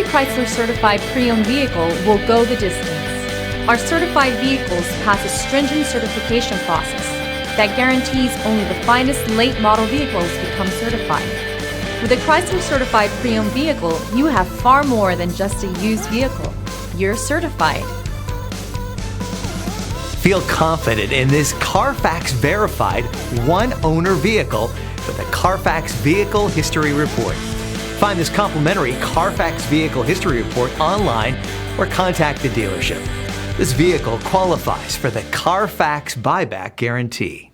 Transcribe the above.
Every Chrysler certified pre-owned vehicle will go the distance. Our certified vehicles pass a stringent certification process that guarantees only the finest late model vehicles become certified. With a Chrysler certified pre-owned vehicle, you have far more than just a used vehicle. You're certified. Feel confident in this Carfax verified one-owner vehicle with a Carfax Vehicle History Report. Find this complimentary Carfax Vehicle History Report online or contact the dealership. This vehicle qualifies for the Carfax Buyback Guarantee.